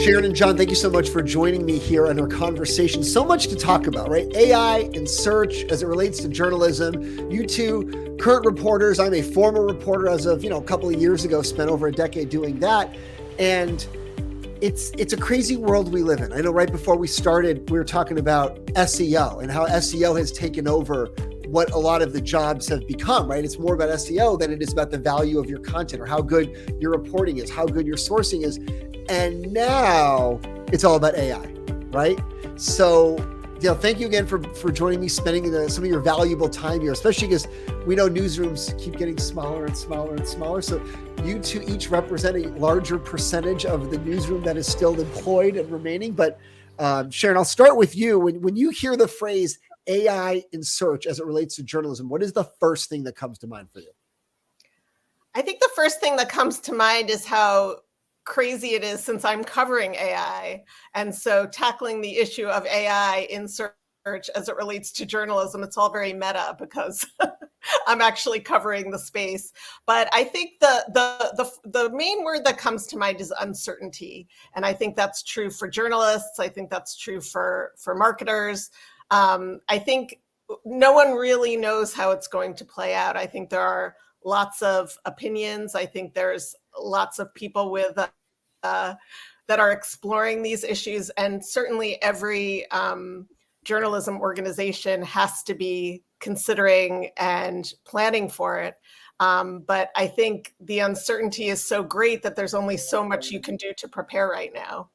Sharon and John, thank you so much for joining me here on our conversation. So much to talk about, right? AI and search as it relates to journalism. You two, current reporters. I'm a former reporter as of, a couple of years ago, spent over a decade doing that. And it's a crazy world we live in. I know right before we started, we were talking about SEO and how SEO has taken over what a lot of the jobs have become, right? It's more about SEO than it is about the value of your content or how good your reporting is, how good your sourcing is. And now it's all about AI, right? So, thank you again for joining me, spending some of your valuable time here, especially because we know newsrooms keep getting smaller and smaller and smaller. So you two each represent a larger percentage of the newsroom that is still employed and remaining. But Sharon, I'll start with you. When you hear the phrase AI in search as it relates to journalism, what is the first thing that comes to mind for you? I think the first thing that comes to mind is how crazy it is since I'm covering AI. And so tackling the issue of AI in search as it relates to journalism, it's all very meta because I'm actually covering the space. But I think the main word that comes to mind is uncertainty. And I think that's true for journalists. I think that's true for marketers. I think no one really knows how it's going to play out. I think there are lots of opinions. I think there's lots of people with that are exploring these issues, and certainly every journalism organization has to be considering and planning for it. But I think the uncertainty is so great that there's only so much you can do to prepare right now.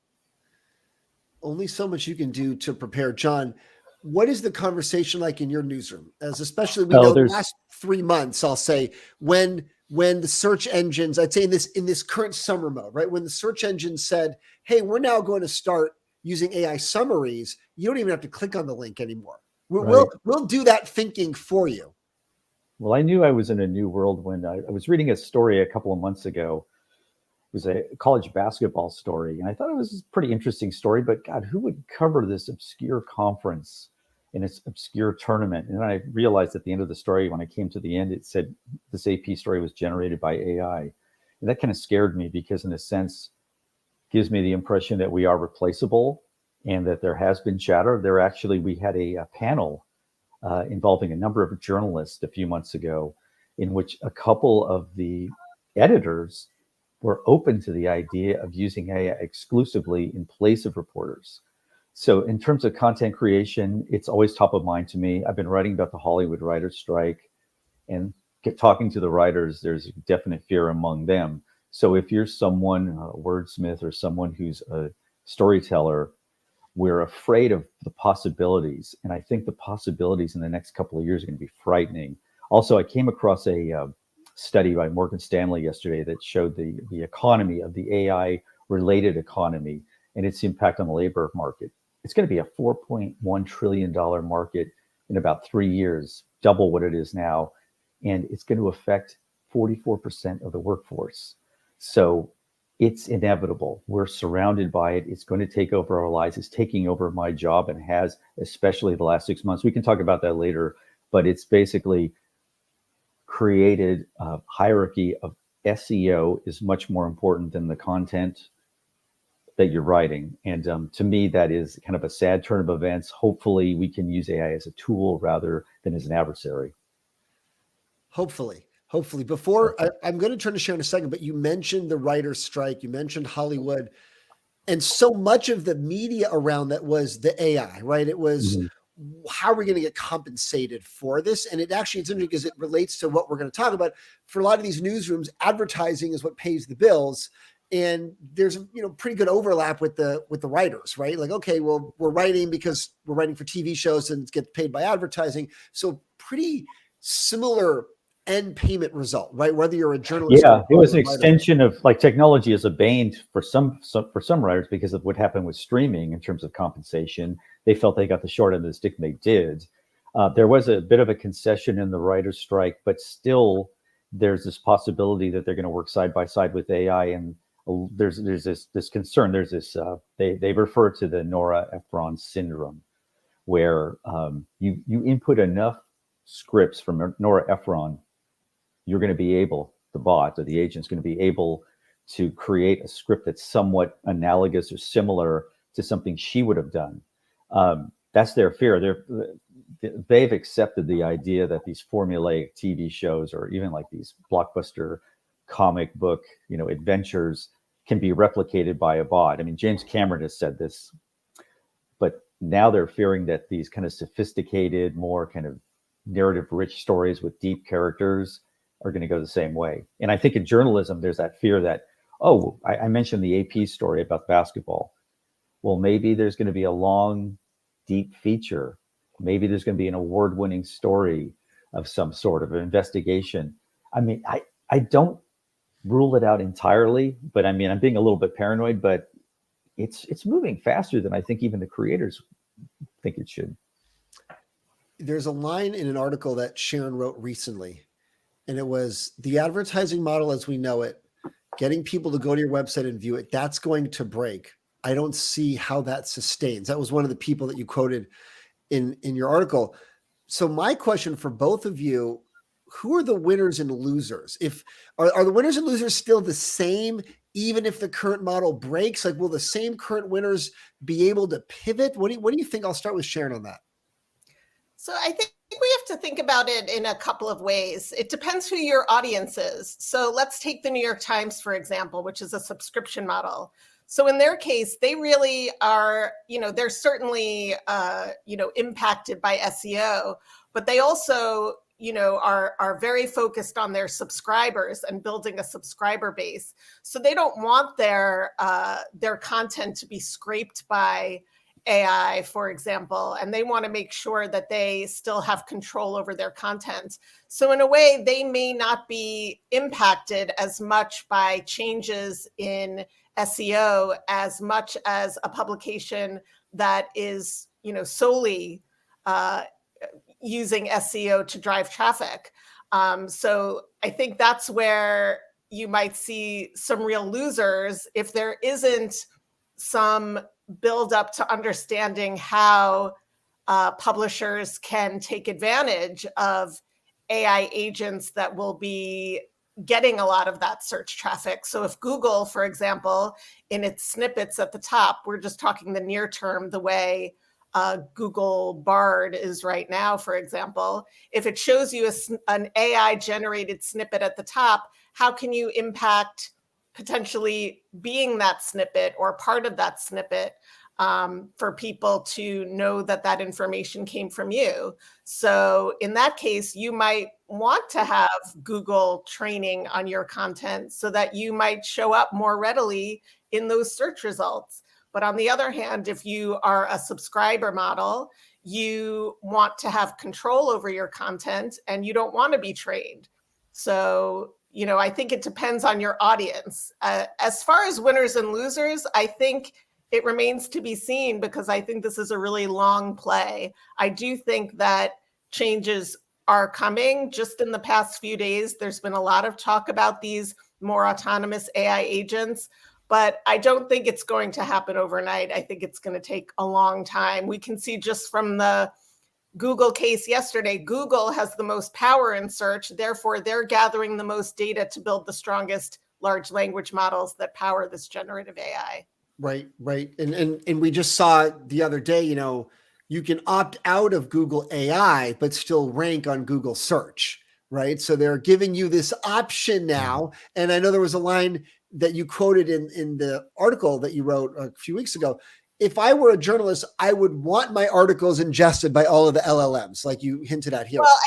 Only so much you can do to prepare. John, what is the conversation like in your newsroom? As especially we know the last 3 months, I'll say, when the search engines, I'd say in this current summer mode, right? When the search engine said, hey, we're now going to start using AI summaries, you don't even have to click on the link anymore. We'll do that thinking for you. Well, I knew I was in a new world when I was reading a story a couple of months ago. It was a college basketball story. And I thought it was a pretty interesting story, but God, who would cover this obscure conference in its obscure tournament? And I realized at the end of the story, when I came to the end, it said this AP story was generated by AI. And that kind of scared me because in a sense, gives me the impression that we are replaceable and that there has been chatter. We had a panel involving a number of journalists a few months ago in which a couple of the editors were open to the idea of using AI exclusively in place of reporters. So in terms of content creation, it's always top of mind to me. I've been writing about the Hollywood writers' strike and talking to the writers, there's definite fear among them. So if you're someone, a wordsmith or someone who's a storyteller, we're afraid of the possibilities. And I think the possibilities in the next couple of years are going to be frightening. Also, I came across a study by Morgan Stanley yesterday that showed the economy of the AI-related economy and its impact on the labor market. It's going to be a $4.1 trillion market in about 3 years, double what it is now. And it's going to affect 44% of the workforce. So it's inevitable. We're surrounded by it. It's going to take over our lives. It's taking over my job and has, especially the last 6 months. We can talk about that later, but it's basically created a hierarchy of SEO is much more important than the content that you're writing. And to me, that is kind of a sad turn of events. Hopefully we can use AI as a tool rather than as an adversary. Hopefully. Before I'm going to turn to Sharon in a second, but you mentioned the writer's strike, you mentioned Hollywood, and so much of the media around that was the AI, right? It was, how are we going to get compensated for this? And it's interesting because it relates to what we're going to talk about. For a lot of these newsrooms, advertising is what pays the bills. And there's, pretty good overlap with the writers, right? Like, okay, well, we're writing because we're writing for TV shows and get paid by advertising. So pretty similar end payment result, right? Whether you're a journalist. Yeah, it was an extension of like technology as a bane for some writers because of what happened with streaming in terms of compensation. They felt they got the short end of the stick, and they did. There was a bit of a concession in the writer's strike, but still there's this possibility that they're going to work side by side with AI. And there's this concern. There's this, they refer to the Nora Ephron syndrome, where you input enough scripts from Nora Ephron, you're going to be able, the bot or the agent's going to be able to create a script that's somewhat analogous or similar to something she would have done. That's their fear. They've accepted the idea that these formulaic TV shows, or even like these blockbuster comic book, adventures, can be replicated by a bot. I mean, James Cameron has said this, but now they're fearing that these kind of sophisticated, more kind of narrative-rich stories with deep characters are going to go the same way. And I think in journalism, there's that fear that, I mentioned the AP story about basketball. Well, maybe there's going to be a long, deep feature. Maybe there's going to be an award-winning story of some sort of an investigation. I mean, I don't rule it out entirely, but I mean, I'm being a little bit paranoid, but it's moving faster than I think even the creators think it should. There's a line in an article that Sharon wrote recently, and it was, the advertising model as we know it, getting people to go to your website and view it, that's going to break. I don't see how that sustains. That was one of the people that you quoted in your article. So my question for both of you, who are the winners and losers? Are the winners and losers still the same, even if the current model breaks? Like, will the same current winners be able to pivot? What do you think? I'll start with Sharon on that. So I think we have to think about it in a couple of ways. It depends who your audience is. So let's take the New York Times, for example, which is a subscription model. So in their case, they really are, they're certainly, impacted by SEO, but they also, are very focused on their subscribers and building a subscriber base. So they don't want their content to be scraped by AI, for example, and they want to make sure that they still have control over their content. So in a way, they may not be impacted as much by changes in SEO as much as a publication that is, solely using SEO to drive traffic. So I think that's where you might see some real losers if there isn't some build up to understanding how publishers can take advantage of AI agents that will be getting a lot of that search traffic. So if Google, for example, in its snippets at the top, we're just talking the near term, the way Google Bard is right now, for example, if it shows you an AI generated snippet at the top, how can you impact potentially being that snippet or part of that snippet for people to know that that information came from you? So in that case, you might want to have Google training on your content so that you might show up more readily in those search results. But on the other hand, if you are a subscriber model, you want to have control over your content and you don't want to be trained. So, I think it depends on your audience. As far as winners and losers, I think it remains to be seen because I think this is a really long play. I do think that changes are coming. Just in the past few days, there's been a lot of talk about these more autonomous AI agents, but I don't think it's going to happen overnight. I think it's going to take a long time. We can see just from the Google case yesterday, Google has the most power in search. Therefore, they're gathering the most data to build the strongest large language models that power this generative AI. Right. And we just saw the other day, you can opt out of Google AI, but still rank on Google search, right? So they're giving you this option now. And I know there was a line that you quoted in the article that you wrote a few weeks ago. If I were a journalist, I would want my articles ingested by all of the LLMs, like you hinted at here. Well,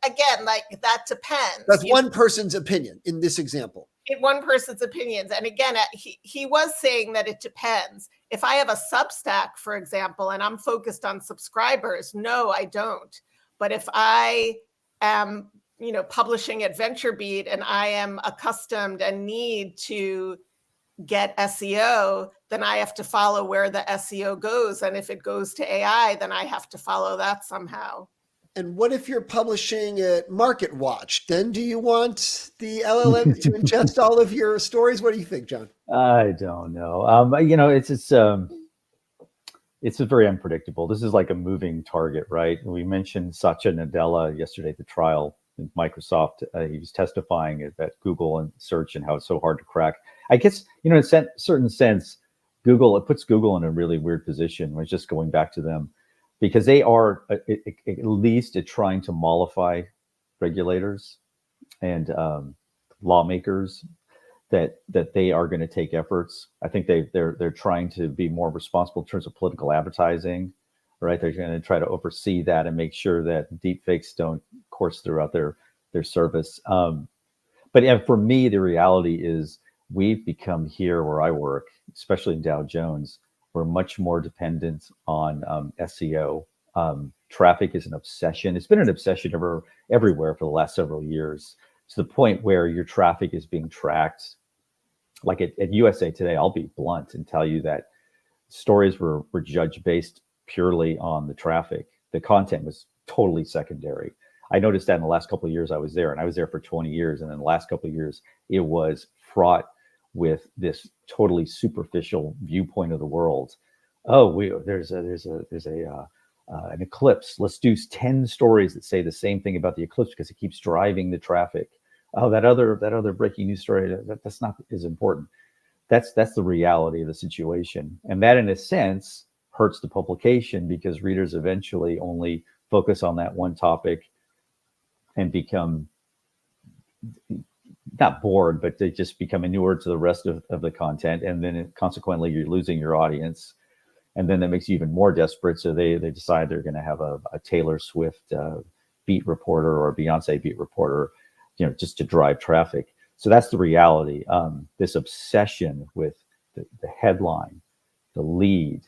again, like that depends. That's one person's opinion in this example. One person's opinions. And again, he was saying that it depends. If I have a Substack, for example, and I'm focused on subscribers, no, I don't. But if I am, publishing at VentureBeat and I am accustomed and need to get SEO, then I have to follow where the SEO goes. And if it goes to AI, then I have to follow that somehow. And what if you're publishing at MarketWatch? Then do you want the LLM to ingest all of your stories? What do you think, John? I don't know. It's very unpredictable. This is like a moving target, right? We mentioned Satya Nadella yesterday at the trial in Microsoft. He was testifying at Google and search and how it's so hard to crack. I guess, in a certain sense, Google, it puts Google in a really weird position. When it's just going back to them, because they are at least trying to mollify regulators and lawmakers, that they are going to take efforts. I think they're trying to be more responsible in terms of political advertising, right? They're going to try to oversee that and make sure that deep fakes don't course throughout their service. But yeah, for me, the reality is we've become here where I work, especially in Dow Jones, we're much more dependent on SEO. Traffic is an obsession. It's been an obsession everywhere for the last several years, to the point where your traffic is being tracked. Like at USA Today, I'll be blunt and tell you that stories were judged based purely on the traffic. The content was totally secondary. I noticed that in the last couple of years I was there, and I was there for 20 years. And in the last couple of years, it was fraught with this totally superficial viewpoint of the world. Oh, there's an eclipse. Let's do 10 stories that say the same thing about the eclipse because it keeps driving the traffic. Oh, that other breaking news story, that's not as important. That's the reality of the situation. And that, in a sense, hurts the publication, because readers eventually only focus on that one topic and become not bored, but they just become inured to the rest of the content. And then consequently, you're losing your audience. And then that makes you even more desperate. So they decide they're going to have a Taylor Swift beat reporter or a Beyonce beat reporter, just to drive traffic. So that's the reality. This obsession with the headline, the lead.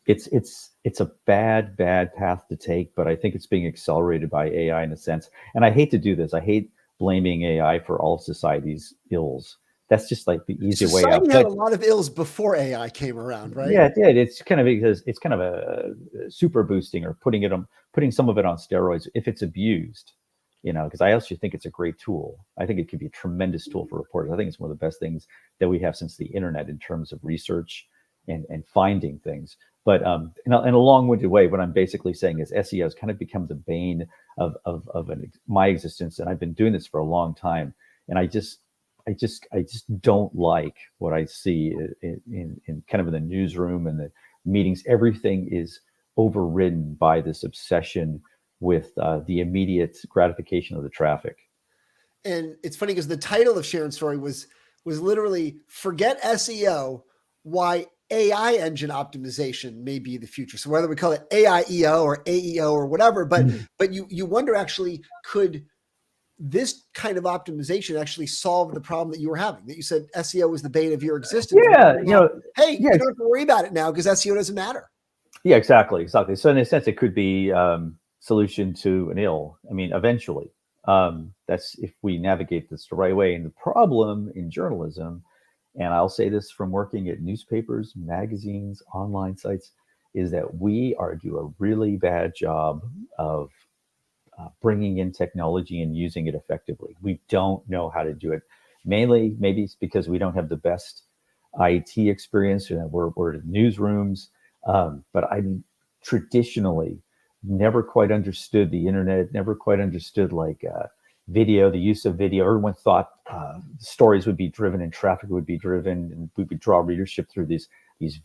It's a bad path to take, but I think it's being accelerated by AI in a sense. And I hate to do this. I hate blaming AI for all of society's ills. That's just like the easy way out. Society had a lot of ills before AI came around, right? Yeah, it did. It's kind of a super boosting, or putting some of it on steroids if it's abused. Because I also think it's a great tool. I think it could be a tremendous tool for reporters. I think it's one of the best things that we have since the internet in terms of research and finding things. But in a long-winded way, what I'm basically saying is SEO has kind of become the bane of my existence, and I've been doing this for a long time. And I just don't like what I see in kind of in the newsroom and the meetings. Everything is overridden by this obsession with the immediate gratification of the traffic. And it's funny because the title of Sharon's story was literally "Forget SEO: Why AI Engine Optimization May Be the Future." So whether we call it AIEO or AEO or whatever, but you wonder, actually, could this kind of optimization actually solve the problem that you were having? That you said SEO was the bane of your existence. Yeah, you don't have to worry about it now because SEO doesn't matter. Yeah, exactly. So in a sense, it could be solution to an ill. I mean, eventually, that's if we navigate this the right way. And the problem in journalism, and I'll say this from working at newspapers, magazines, online sites, is that we do a really bad job of bringing in technology and using it effectively. We don't know how to do it. Mainly, maybe it's because we don't have the best IT experience. We're in newsrooms, but I traditionally never quite understood the internet, never quite understood video, the use of video. Everyone thought stories would be driven and traffic would be driven, and we would draw readership through these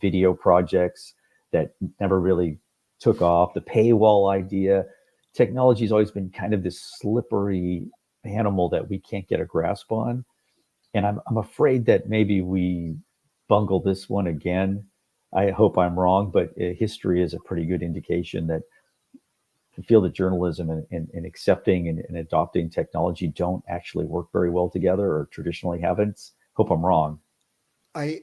video projects that never really took off. The paywall idea. Technology has always been kind of this slippery animal that we can't get a grasp on. And I'm afraid that maybe we bungle this one again. I hope I'm wrong, but history is a pretty good indication that the field of journalism and accepting and adopting technology don't actually work very well together, or traditionally haven't. Hope I'm wrong. I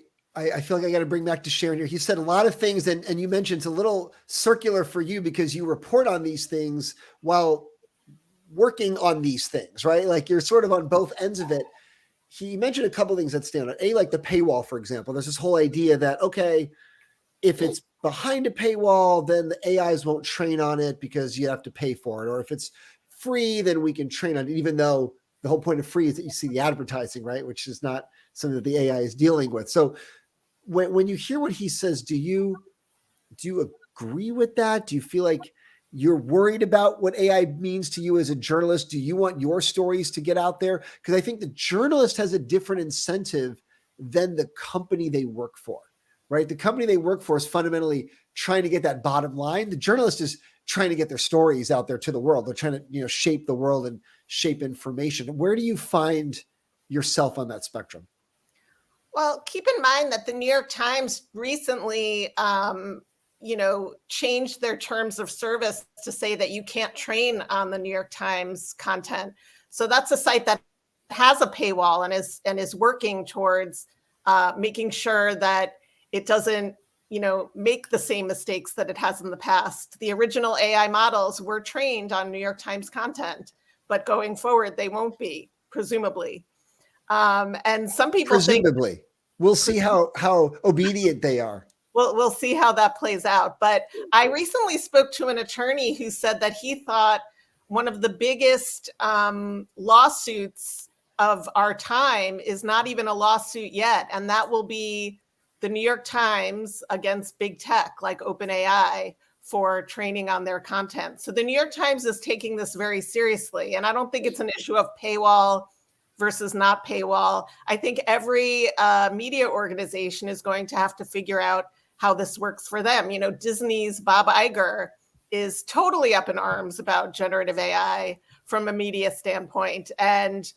feel like I got to bring back to Sharon here. He said a lot of things, and you mentioned it's a little circular for you because you report on these things while working on these things, right? Like you're sort of on both ends of it. He mentioned a couple of things that stand out. Like the paywall, for example. There's this whole idea that, okay, if it's behind a paywall, then the AIs won't train on it because you have to pay for it. Or if it's free, then we can train on it, even though the whole point of free is that you see the advertising, right? Which is not something that the AI is dealing with. So when you hear what he says, do you agree with that? Do you feel like you're worried about what AI means to you as a journalist? Do you want your stories to get out there? Because I think the journalist has a different incentive than the company they work for, right? The company they work for is fundamentally trying to get that bottom line. The journalist is trying to get their stories out there to the world. They're trying to, shape the world and shape information. Where do you find yourself on that spectrum? Well, keep in mind that the New York Times recently, changed their terms of service to say that you can't train on the New York Times content. So that's a site that has a paywall and is working towards making sure that it doesn't, make the same mistakes that it has in the past. The original AI models were trained on New York Times content, but going forward, they won't be, presumably. And some people presumably think we'll see how obedient they are. We'll see how that plays out. But I recently spoke to an attorney who said that he thought one of the biggest lawsuits of our time is not even a lawsuit yet, and that will be the New York Times against big tech like OpenAI for training on their content. So the New York Times is taking this very seriously, and I don't think it's an issue of paywall versus not paywall. I think every media organization is going to have to figure out how this works for them. Disney's Bob Iger is totally up in arms about generative AI from a media standpoint. And,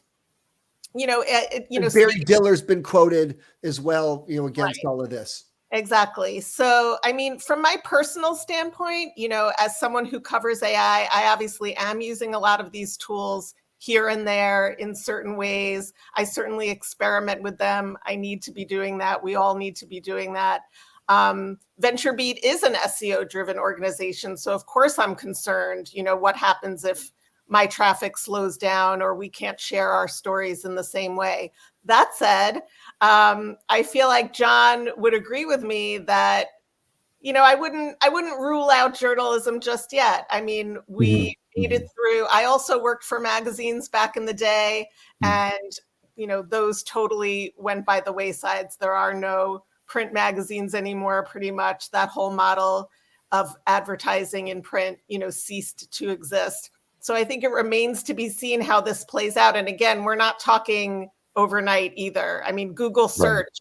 Barry Diller's been quoted as well, against all of this. Exactly. So, from my personal standpoint, as someone who covers AI, I obviously am using a lot of these tools here and there in certain ways. I certainly experiment with them. I need to be doing that. We all need to be doing that. VentureBeat is an SEO driven organization. So of course I'm concerned, what happens if my traffic slows down or we can't share our stories in the same way. That said, I feel like John would agree with me that, I wouldn't rule out journalism just yet. We made it through. I also worked for magazines back in the day, and, those totally went by the waysides. There are no print magazines anymore, pretty much. That whole model of advertising in print, ceased to exist. So I think it remains to be seen how this plays out. And again, we're not talking overnight either. Google search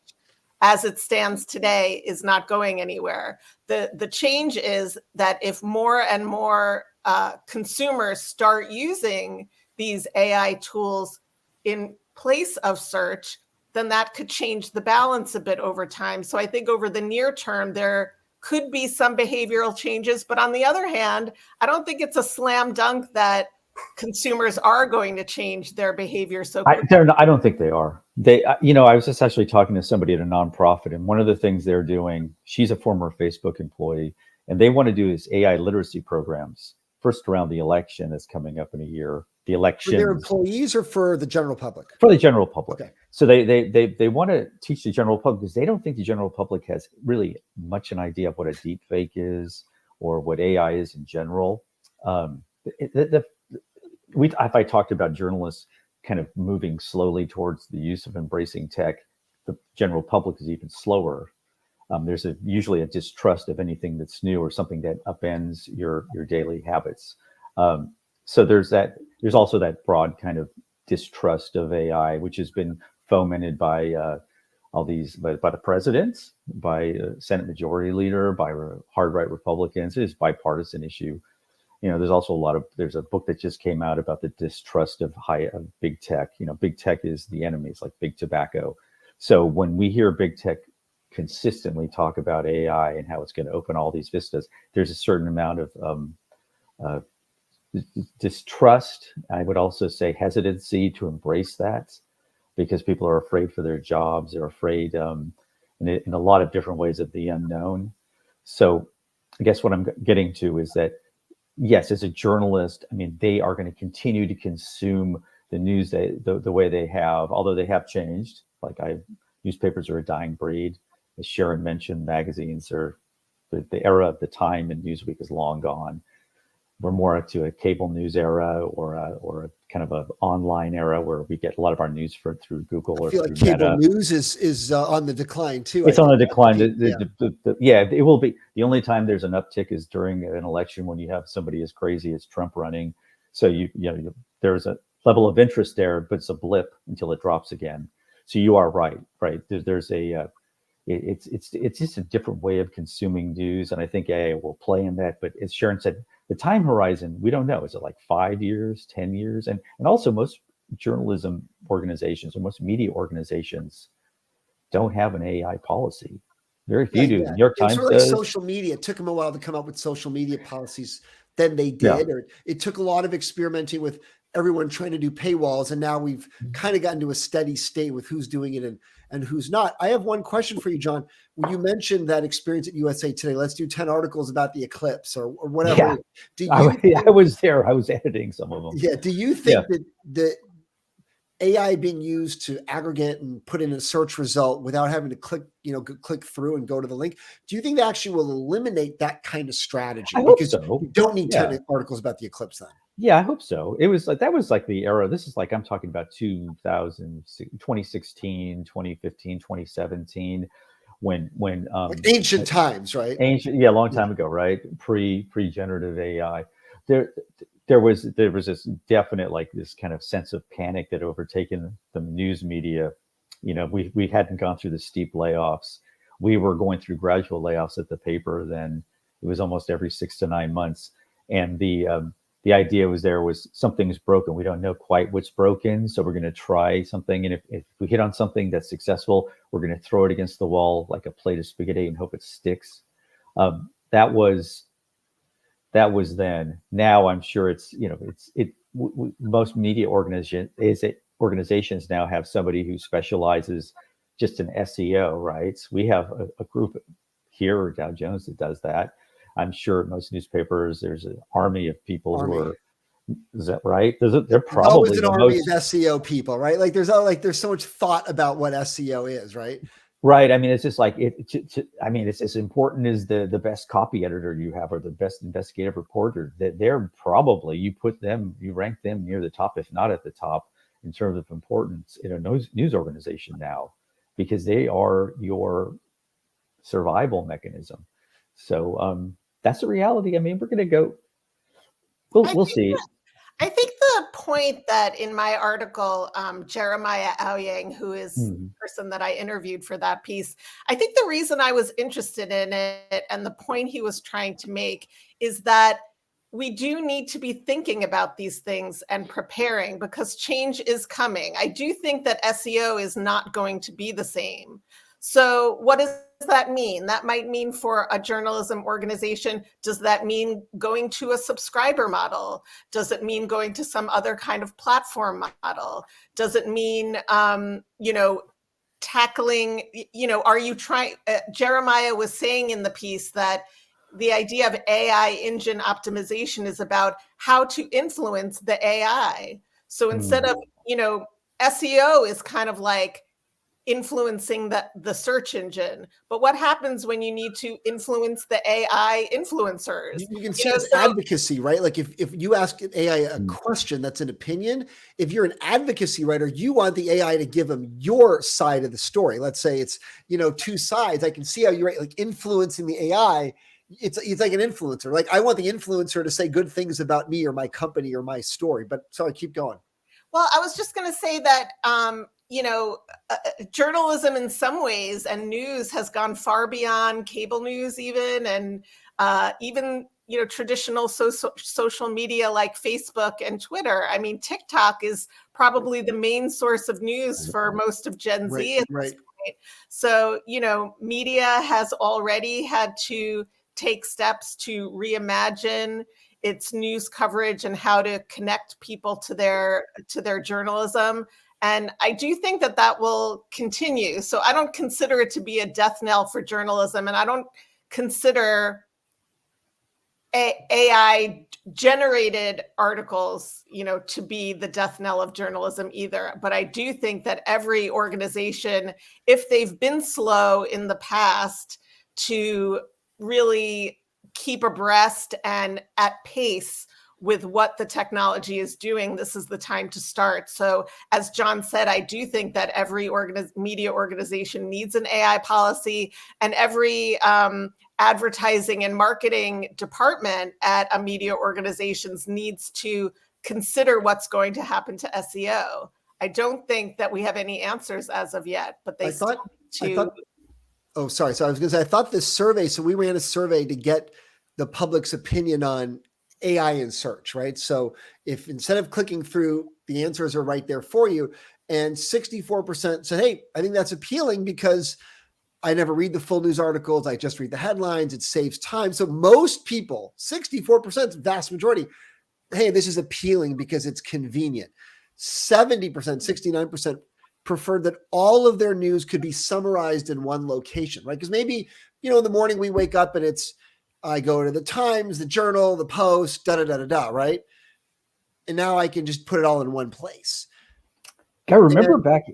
as it stands today is not going anywhere. The change is that if more and more consumers start using these AI tools in place of search, then that could change the balance a bit over time. So I think over the near term, there could be some behavioral changes. But on the other hand, I don't think it's a slam dunk that consumers are going to change their behavior so quickly. I don't think they are. I was just actually talking to somebody at a nonprofit, and one of the things they're doing, she's a former Facebook employee, and they want to do is AI literacy programs. First around the election that's coming up in a year. The election for their employees or for the general public? For the general public. Okay. So they want to teach the general public because they don't think the general public has really much an idea of what a deep fake is or what AI is in general. If I talked about journalists kind of moving slowly towards the use of embracing tech, the general public is even slower. There's usually a distrust of anything that's new or something that upends your daily habits. So there's also that broad kind of distrust of AI, which has been fomented by by the president, by Senate Majority Leader, by hard right Republicans. It is a bipartisan issue. There's also there's a book that just came out about the distrust of big tech. Big tech is the enemy. It's like big tobacco. So when we hear big tech consistently talk about AI and how it's going to open all these vistas, there's a certain amount of distrust. I would also say hesitancy to embrace that because people are afraid for their jobs. They're afraid in a lot of different ways of the unknown. So I guess what I'm getting to is that, yes, as a journalist, they are going to continue to consume the news the way they have, although they have changed. Newspapers are a dying breed. As Sharon mentioned, magazines are the era of the Time and Newsweek is long gone. we're more to a cable news era or a kind of an online era where we get a lot of our news through Google I or feel through like cable Meta. news is on the decline too. It's on a decline. Yeah. It will be. The only time there's an uptick is during an election when you have somebody as crazy as Trump running. So there's a level of interest there, but it's a blip until it drops again. So you are right. There's a it's just a different way of consuming news, and I think AI will play in that. But as Sharon said, the time horizon, we don't know. Is it like 5 years, 10 years? And also most journalism organizations or most media organizations don't have an AI policy. Very few do. Yeah. The New York It's Times really does. social media. It took them a while to come up with social media policies than they Yeah. did, or it took a lot of experimenting with everyone trying to do paywalls. And now we've kind of gotten to a steady state with who's doing it and who's not. I have one question for you, John. When you mentioned that experience at USA Today, let's do 10 articles about the eclipse or whatever. Yeah. Do you I was there. I was editing some of them. Yeah. Do you think that the AI being used to aggregate and put in a search result without having to click through and go to the link, do you think that actually will eliminate that kind of strategy? I hope Because so. you don't need 10 articles about the eclipse then. Yeah, I hope so. That was like the era. This is like, I'm talking about 2016, 2015, 2017, when like ancient times, right? A long time ago, right? Pre-generative AI. There was this definite, like, this kind of sense of panic that overtaken the news media. We hadn't gone through the steep layoffs. We were going through gradual layoffs at the paper. Then it was almost every 6 to 9 months, and the idea was something's broken. We don't know quite what's broken, so we're going to try something. And if we hit on something that's successful, we're going to throw it against the wall like a plate of spaghetti and hope it sticks. That was then. Now I'm sure most media organizations now have somebody who specializes just in SEO, right? So we have a group here at Dow Jones that does that. I'm sure at most newspapers there's an army of people who are. Is that right? They're probably always an army of SEO people, right? Like there's so much thought about what SEO is, right? Right. I mean, it's just like it's as important as the best copy editor you have or the best investigative reporter. That they're probably, you rank them near the top, if not at the top, in terms of importance in a news organization now, because they are your survival mechanism. So that's the reality. I mean, we're going to go. We'll see. I think the point that in my article, Jeremiah Aoyang, who is the person that I interviewed for that piece, I think the reason I was interested in it and the point he was trying to make is that we do need to be thinking about these things and preparing because change is coming. I do think that SEO is not going to be the same. So what does that mean? That might mean for a journalism organization, does that mean going to a subscriber model? Does it mean going to some other kind of platform model? Does it mean, tackling, are you trying, Jeremiah was saying in the piece that the idea of AI engine optimization is about how to influence the AI. So instead of, SEO is kind of like influencing the search engine, but what happens when you need to influence the AI influencers? You can see it's advocacy, right? Like if you ask an AI a question that's an opinion, if you're an advocacy writer, you want the AI to give them your side of the story. Let's say it's two sides. I can see how you're like influencing the AI. It's like an influencer. Like I want the influencer to say good things about me or my company or my story. But sorry, keep going. Well, I was just going to say that journalism in some ways and news has gone far beyond cable news even, and even, traditional social media like Facebook and Twitter. I mean, TikTok is probably the main source of news for most of Gen Z at this point. So, media has already had to take steps to reimagine its news coverage and how to connect people to their journalism. And I do think that will continue. So I don't consider it to be a death knell for journalism. And I don't consider AI generated articles, to be the death knell of journalism either. But I do think that every organization, if they've been slow in the past to really keep abreast and at pace with what the technology is doing, this is the time to start. So as John said, I do think that every media organization needs an AI policy, and every advertising and marketing department at a media organizations needs to consider what's going to happen to SEO. I don't think that we have any answers as of yet, but they oh, sorry. So I was going to say, I thought this survey, so we ran a survey to get the public's opinion on AI in search, right? So if instead of clicking through, the answers are right there for you, and 64% said, hey, I think that's appealing because I never read the full news articles. I just read the headlines. It saves time. So most people, 64%, vast majority, hey, this is appealing because it's convenient. 70%, 69% preferred that all of their news could be summarized in one location, right? Because maybe, in the morning we wake up and I go to the Times, the Journal, the Post, right? And now I can just put it all in one place. I remember back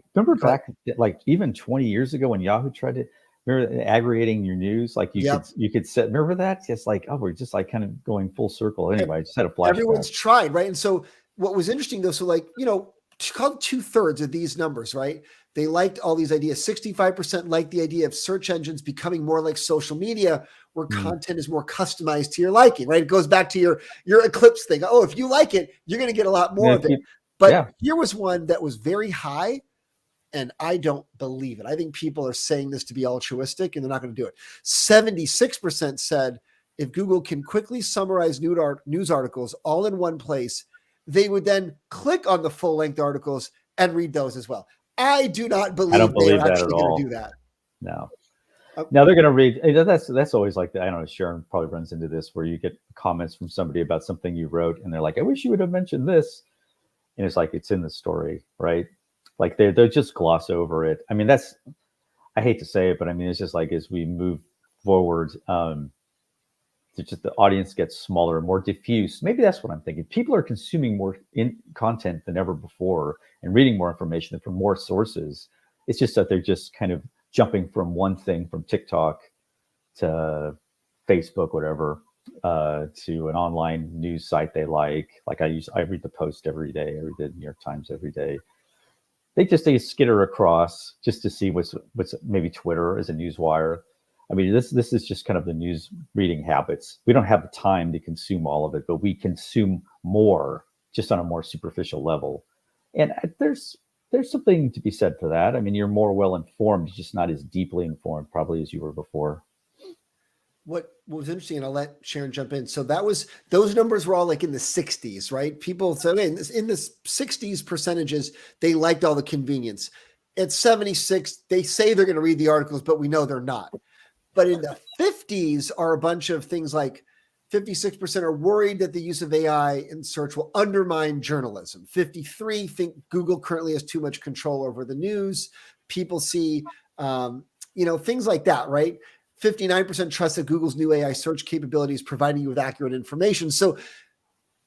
like even 20 years ago when Yahoo tried to, remember aggregating your news, like you could set, remember that? Just like, oh, we're just like kind of going full circle. Anyway, I just had a flashback. Everyone's tried, right? And so what was interesting though, so like, called 2/3 of these numbers, right? They liked all these ideas. 65% liked the idea of search engines becoming more like social media, where content is more customized to your liking, right? It goes back to your Eclipse thing. Oh, if you like it, you're going to get a lot more of it. But here was one that was very high, and I don't believe it. I think people are saying this to be altruistic, and they're not going to do it. 76% said if Google can quickly summarize news articles all in one place, they would then click on the full-length articles and read those as well. I do not believe they're actually going to do that. No. Now they're going to read. That's always like that. I don't know. Sharon probably runs into this where you get comments from somebody about something you wrote, and they're like, "I wish you would have mentioned this," and it's like it's in the story, right? Like they just gloss over it. I mean, I hate to say it, but I mean, it's just like as we move forward, just the audience gets smaller and more diffuse. Maybe that's what I'm thinking. People are consuming more content than ever before and reading more information from more sources. It's just that they're just kind of jumping from one thing, from TikTok to Facebook, whatever, to an online news site they like. Like I read the Post every day. I read the New York Times every day. They skitter across just to see what's maybe Twitter as a news wire. I mean, this is just kind of the news reading habits. We don't have the time to consume all of it, but we consume more just on a more superficial level. And there's something to be said for that. I mean, you're more well informed, just not as deeply informed probably as you were before. What was interesting, and I'll let Sharon jump in. So those numbers were all like in the 60s, right? People said, hey, in the 60s percentages, they liked all the convenience. At 76, they say they're going to read the articles, but we know they're not. But in the 50s are a bunch of things like 56% are worried that the use of AI in search will undermine journalism. 53 think Google currently has too much control over the news. People see, things like that, right? 59% trust that Google's new AI search capabilities providing you with accurate information. So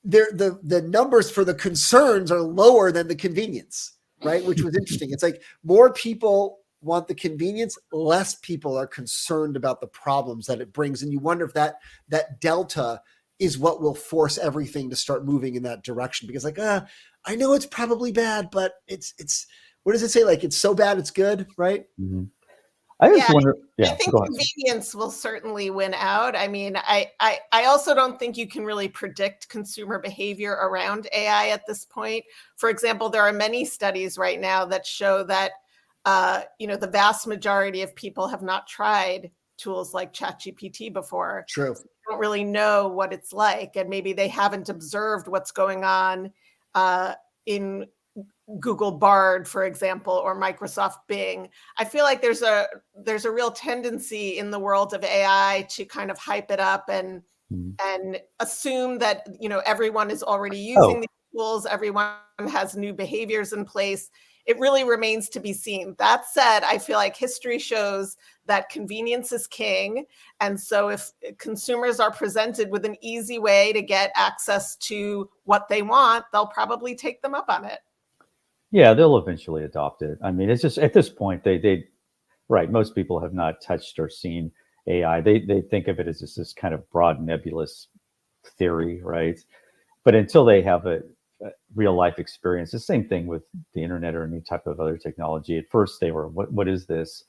the numbers for the concerns are lower than the convenience, right? Which was interesting. It's like more people want the convenience, less people are concerned about the problems that it brings. And you wonder if that delta is what will force everything to start moving in that direction. Because I know it's probably bad, but it's what does it say? Like, it's so bad, it's good, right? Mm-hmm. I just wonder. Yeah, I think convenience will certainly win out. I mean, I also don't think you can really predict consumer behavior around AI at this point. For example, there are many studies right now that show that the vast majority of people have not tried tools like ChatGPT before. True. So they don't really know what it's like, and maybe they haven't observed what's going on in Google Bard, for example, or Microsoft Bing. I feel like there's a real tendency in the world of AI to kind of hype it up and assume that everyone is already using these tools, everyone has new behaviors in place. It really remains to be seen. That said, I feel like history shows that convenience is king. And so if consumers are presented with an easy way to get access to what they want, they'll probably take them up on it. Yeah, they'll eventually adopt it. I mean, it's just at this point, they right. Most people have not touched or seen AI. They think of it as just this kind of broad nebulous theory, right? But until they have a real life experience, the same thing with the internet or any type of other technology. At first, they were, what is this?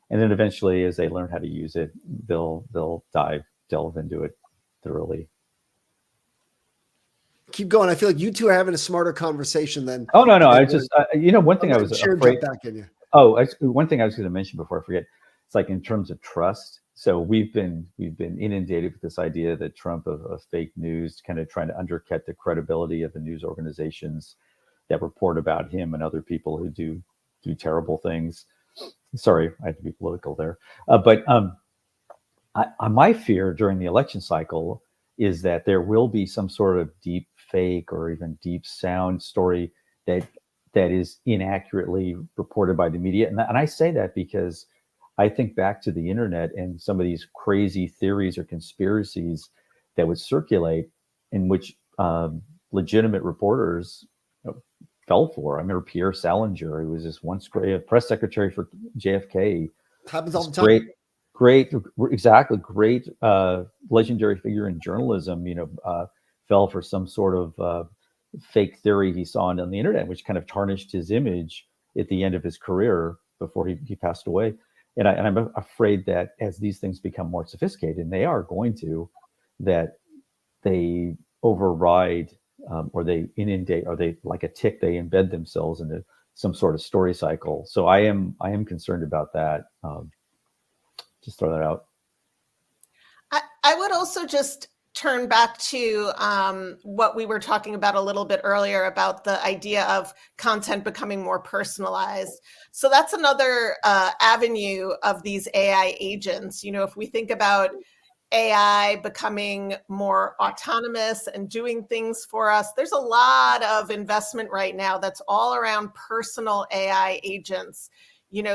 And then eventually, as they learn how to use it, they'll delve into it thoroughly. Keep going. I feel like you two are having a smarter conversation than. Oh no, I just one thing I was afraid. Back in you. Oh, one thing I was going to mention before I forget. It's like in terms of trust. So we've been inundated with this idea that Trump of fake news, kind of trying to undercut the credibility of the news organizations that report about him and other people who do terrible things. Sorry, I had to be political there, but my fear during the election cycle is that there will be some sort of deep fake or even deep sound story that is inaccurately reported by the media, and I say that because I think back to the internet and some of these crazy theories or conspiracies that would circulate, in which legitimate reporters fell for. I remember Pierre Salinger, who was this once great press secretary for JFK. Happens all the time. Great, legendary figure in journalism. Fell for some sort of fake theory he saw on the internet, which kind of tarnished his image at the end of his career before he passed away. And I'm afraid that as these things become more sophisticated, and they are going to, that they override or they inundate, or they, like a tick, they embed themselves into some sort of story cycle. So I am concerned about that. Just throw that out. I would also just turn back to what we were talking about a little bit earlier about the idea of content becoming more personalized. So that's another avenue of these AI agents. If we think about AI becoming more autonomous and doing things for us, there's a lot of investment right now that's all around personal AI agents.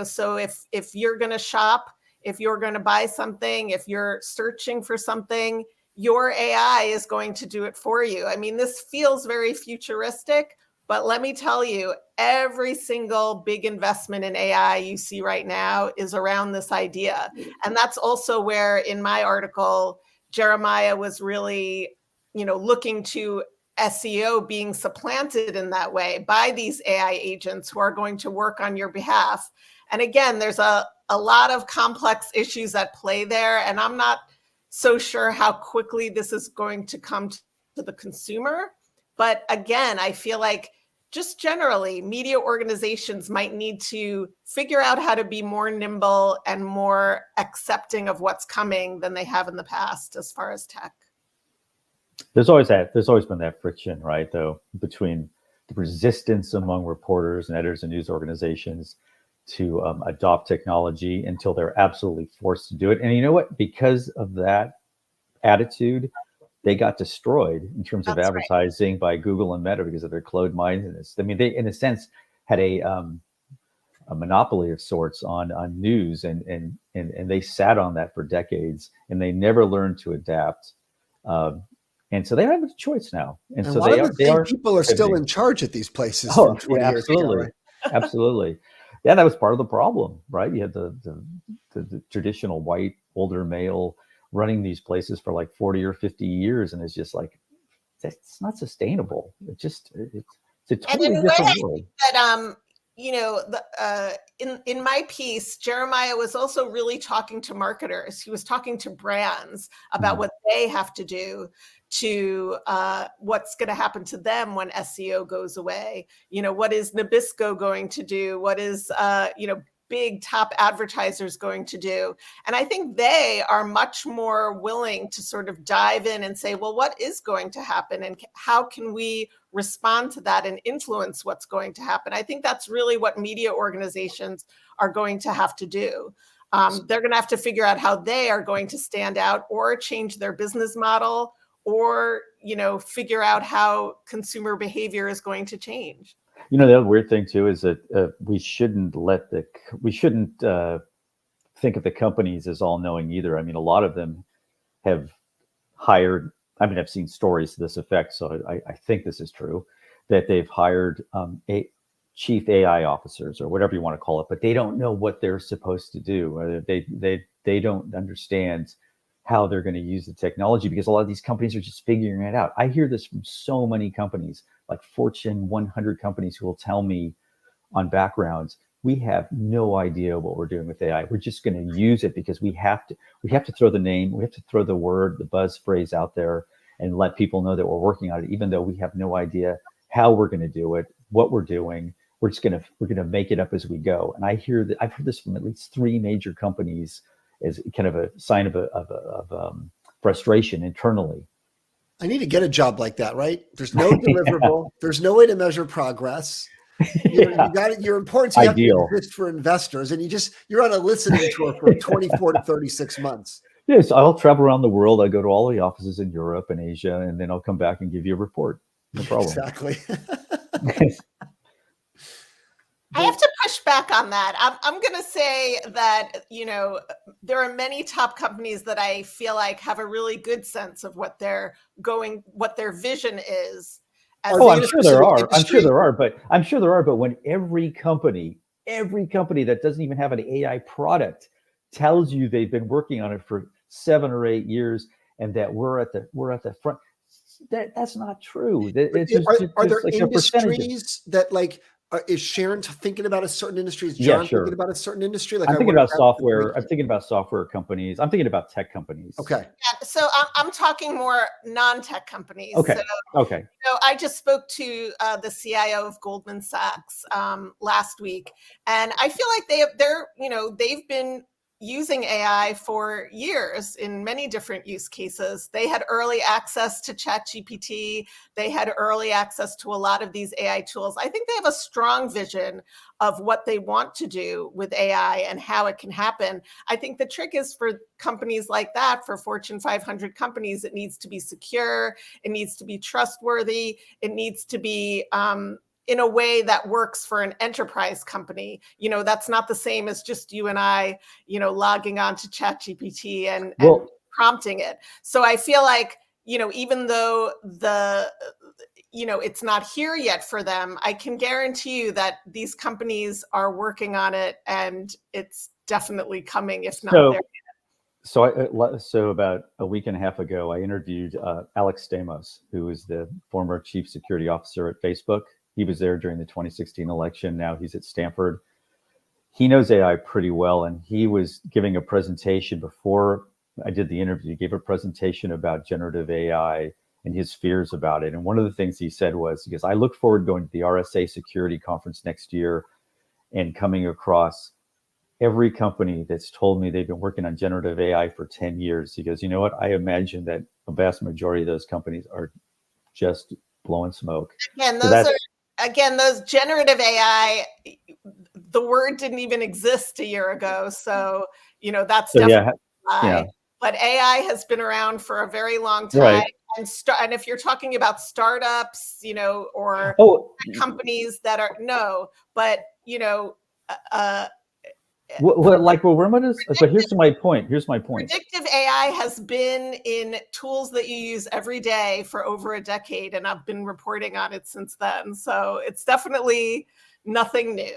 So if you're going to shop, if you're going to buy something, if you're searching for something, your AI is going to do it for you. I mean, this feels very futuristic, but let me tell you, every single big investment in AI you see right now is around this idea. And that's also where, in my article, Jeremiah was really, looking to SEO being supplanted in that way by these AI agents who are going to work on your behalf. And again, there's a lot of complex issues at play there, and I'm not so sure how quickly this is going to come to the consumer. But again, I feel like just generally, media organizations might need to figure out how to be more nimble and more accepting of what's coming than they have in the past as far as tech. There's always been that friction, right, though, between the resistance among reporters and editors and news organizations to adopt technology until they're absolutely forced to do it. And you know what? Because of that attitude, they got destroyed in terms of advertising by Google and Meta because of their closed mindedness. I mean, they, in a sense, had a monopoly of sorts on news, and they sat on that for decades, and they never learned to adapt. And so they have a choice now. And so people are still in charge at these places. Oh, yeah, absolutely. Absolutely. Yeah, that was part of the problem, right? You had the traditional white, older male running these places for like 40 or 50 years. And it's just like, it's not sustainable. It's a totally different world. That, in my piece, Jeremiah was also really talking to marketers. He was talking to brands about what they have to do to what's going to happen to them when SEO goes away. What is Nabisco going to do? What is, big top advertisers going to do? And I think they are much more willing to sort of dive in and say, well, what is going to happen? And how can we respond to that and influence what's going to happen? I think that's really what media organizations are going to have to do. They're going to have to figure out how they are going to stand out or change their business model, or, figure out how consumer behavior is going to change. The other weird thing too is that we shouldn't think of the companies as all knowing either. I mean, a lot of them have hired, I've seen stories to this effect, so I think this is true, that they've hired chief AI officers or whatever you want to call it, but they don't know what they're supposed to do. They don't understand how they're going to use the technology, because a lot of these companies are just figuring it out. I hear this from so many companies, like Fortune 100 companies, who will tell me on backgrounds, we have no idea what we're doing with AI. We're just going to use it because we have to throw the name, we have to throw the word, the buzz phrase out there and let people know that we're working on it, even though we have no idea how we're going to do it, what we're doing. We're going to make it up as we go. And I've heard this from at least 3 major companies as kind of a sign of frustration internally. I need to get a job like that, right? There's no deliverable. There's no way to measure progress. You got it. You're important. So you Ideal. have to exist for investors, and you're on a listening tour for 24 to 36 months. Yes, I'll travel around the world. I go to all the offices in Europe and Asia, and then I'll come back and give you a report. No problem. Exactly. I have to push back on that. I'm going to say that, there are many top companies that I feel like have a really good sense of what their vision is. I'm sure there are. I'm sure there are. But when every company that doesn't even have an AI product tells you they've been working on it for 7 or 8 years, and that we're at the front, that's not true. Are there like industries that is Sharon thinking about a certain industry? Is John thinking about a certain industry? I'm thinking about software. I'm thinking about software companies. I'm thinking about tech companies. Okay. Yeah, so I'm talking more non-tech companies. Okay. Okay. I just spoke to the CIO of Goldman Sachs last week, and I feel like they've been using AI for years in many different use cases. They had early access to ChatGPT. They had early access to a lot of these AI tools. I think they have a strong vision of what they want to do with AI and how it can happen. I think the trick is for companies like that, for Fortune 500 companies, it needs to be secure. It needs to be trustworthy. It needs to be in a way that works for an enterprise company. That's not the same as just you and I, logging on to ChatGPT and prompting it. So I feel like, even though it's not here yet for them, I can guarantee you that these companies are working on it, and it's definitely coming, if not there. So about a week and a half ago, I interviewed Alex Stamos, who is the former chief security officer at Facebook. He was there during the 2016 election. Now he's at Stanford. He knows AI pretty well, and he was giving a presentation before I did the interview. He gave a presentation about generative AI and his fears about it. And one of the things he said was, because I look forward to going to the RSA Security Conference next year and coming across every company that's told me they've been working on generative AI for 10 years. He goes, you know what? I imagine that a vast majority of those companies are just blowing smoke. Again, those generative AI, the word didn't even exist a year ago. So, that's definitely why. Yeah. But AI has been around for a very long time. Right. And if you're talking about startups, or companies that are, but here's my point. Predictive AI has been in tools that you use every day for over a decade, and I've been reporting on it since then. So it's definitely nothing new.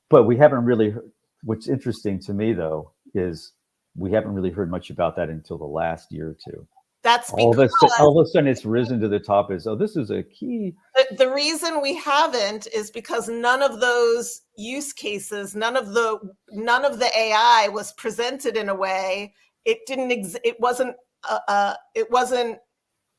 But we haven't really heard. What's interesting to me, though, is we haven't really heard much about that until the last year or two. That's all of a sudden it's risen to the top as, this is a key. The reason we haven't is because none of those use cases, none of the AI was presented in a way. It wasn't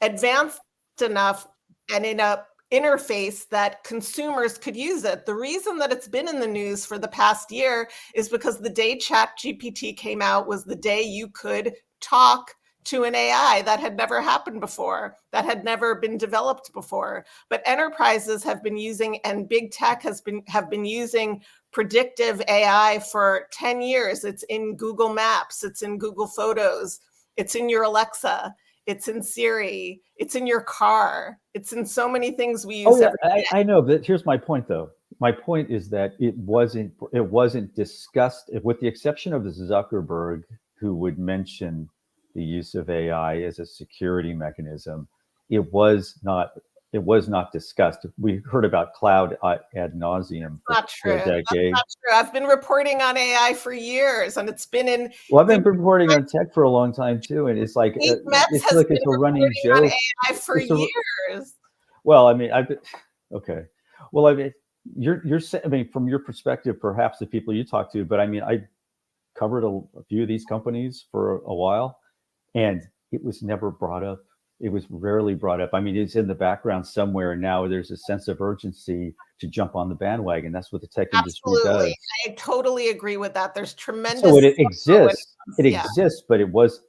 advanced enough and in a interface that consumers could use it. The reason that it's been in the news for the past year is because the day ChatGPT came out was the day you could talk to an AI. That had never happened before, that had never been developed before. But enterprises have been using, and big tech have been using predictive AI for 10 years. It's in Google Maps, it's in Google Photos, it's in your Alexa, it's in Siri, it's in your car, it's in so many things we use every day. I know, but here's my point, though. My point is that it wasn't discussed, with the exception of Zuckerberg, who would mention the use of AI as a security mechanism. It was not it was not discussed. We heard about cloud ad nauseum Not for true. a decade. That's not true. I've been reporting on AI for years, and it's been in. Well, I've been reporting on tech for a long time too, and it's like Steve Metz it's has like been it's a running reporting on joke. AI for It's a- years. Well, I mean, okay. Well, I mean, I mean, from your perspective, perhaps the people you talk to, but I mean, I covered a few of these companies for a while, and it was never brought up. It was rarely brought up. I mean, it's in the background somewhere. And now there's a sense of urgency to jump on the bandwagon. That's what the tech industry Absolutely. does. I totally agree with that. There's tremendous. So it exists. It Yeah. exists, but it was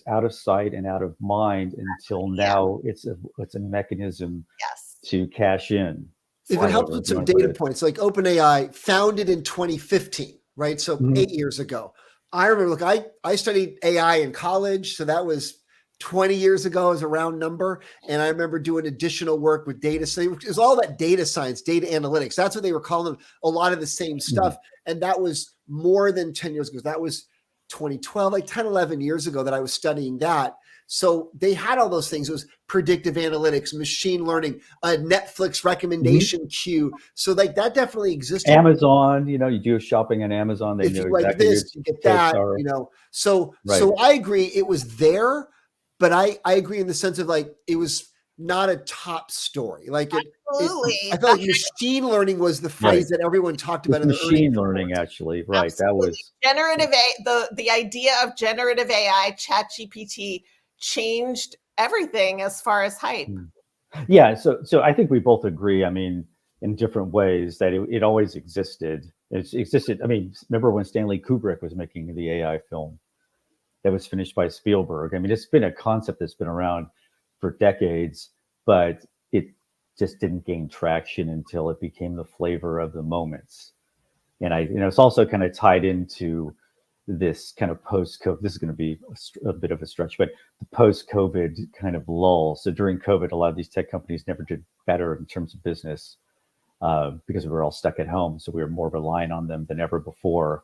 out of sight and out of mind until now. It's a mechanism Yes. to cash in. If it helps with some data points, like OpenAI founded in 2015, right? So 8 years ago. I remember, look, I studied AI in college, so that was 20 years ago as a round number. And I remember doing additional work with data. So it was all that data science, data analytics. That's what they were calling a lot of the same stuff. And that was more than 10 years ago. That was 2012, like 10, 11 years ago that I was studying that. So they had all those things. It was predictive analytics, machine learning, a Netflix recommendation queue. So like that definitely existed. Amazon, you do shopping on Amazon. They if know you like exactly this, you get that, are. So Right. so I agree it was there, but I agree in the sense of like it was not a top story. Like Absolutely. I felt like machine learning was the phrase that everyone talked about in the machine learning, actually. Right. Absolutely. That was generative the idea of generative AI, ChatGPT changed everything as far as hype. Yeah. So I think we both agree. I mean, in different ways that it always existed. It existed. I mean, remember when Stanley Kubrick was making the AI film that was finished by Spielberg? I mean, it's been a concept that's been around for decades, but it just didn't gain traction until it became the flavor of the moments. And it's also kind of tied into this kind of post-COVID. This is going to be a bit of a stretch, but the post-COVID kind of lull. So during COVID, a lot of these tech companies never did better in terms of business because we were all stuck at home. So we were more relying on them than ever before.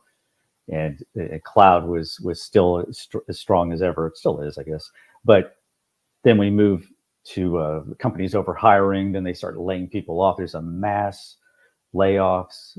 And cloud was still as strong as ever. It still is, I guess. But then we move to companies over hiring. Then they start laying people off. There's a mass layoffs.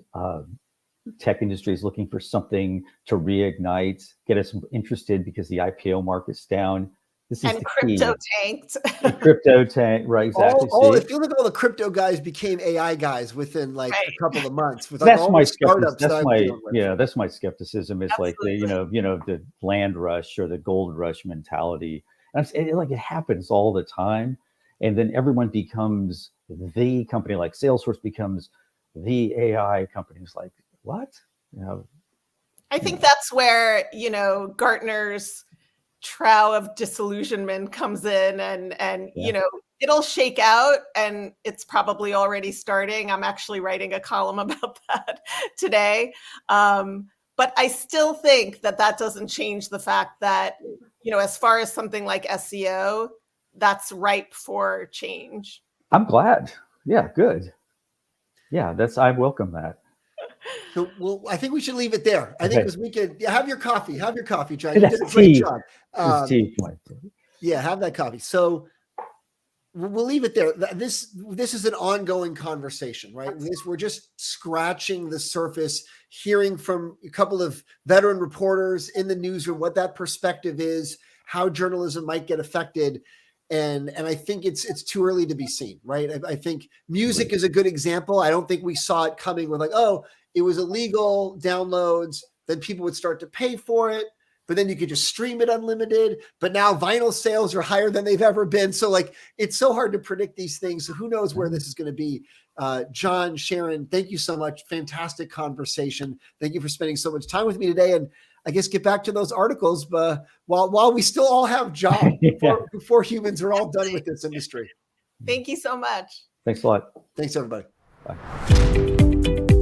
Tech industry is looking for something to reignite, get us interested because the IPO market's down. This is and the crypto key. tanked. Crypto tank, right? Exactly. It feels like all the crypto guys became AI guys within like a couple of months. With like That's all my the startups. that's my skepticism. It's Absolutely. like the land rush or the gold rush mentality. And it happens all the time, and then everyone becomes the company. Like Salesforce becomes the AI company. It's like, what? I think that's where Gartner's trough of disillusionment comes in, and it'll shake out, and it's probably already starting. I'm actually writing a column about that today, but I still think that doesn't change the fact that as far as something like SEO, that's ripe for change. I'm glad. Yeah, good. Yeah, I welcome that. So, well, I think we should leave it there. I think because we could have your coffee. Have your coffee, John. You did a great job. Yeah, have that coffee. So we'll leave it there. This is an ongoing conversation, right? We're just scratching the surface, hearing from a couple of veteran reporters in the newsroom what that perspective is, how journalism might get affected. And I think it's too early to be seen, right? I think music is a good example. I don't think we saw it coming. We're like, oh, it was illegal downloads. Then people would start to pay for it, but then you could just stream it unlimited. But now vinyl sales are higher than they've ever been. So like, it's so hard to predict these things. So who knows where this is going to be? John, Sharon, thank you so much. Fantastic conversation. Thank you for spending so much time with me today. And I guess get back to those articles, but while we still all have jobs before humans are all done with this industry. Thank you so much. Thanks a lot. Thanks, everybody. Bye.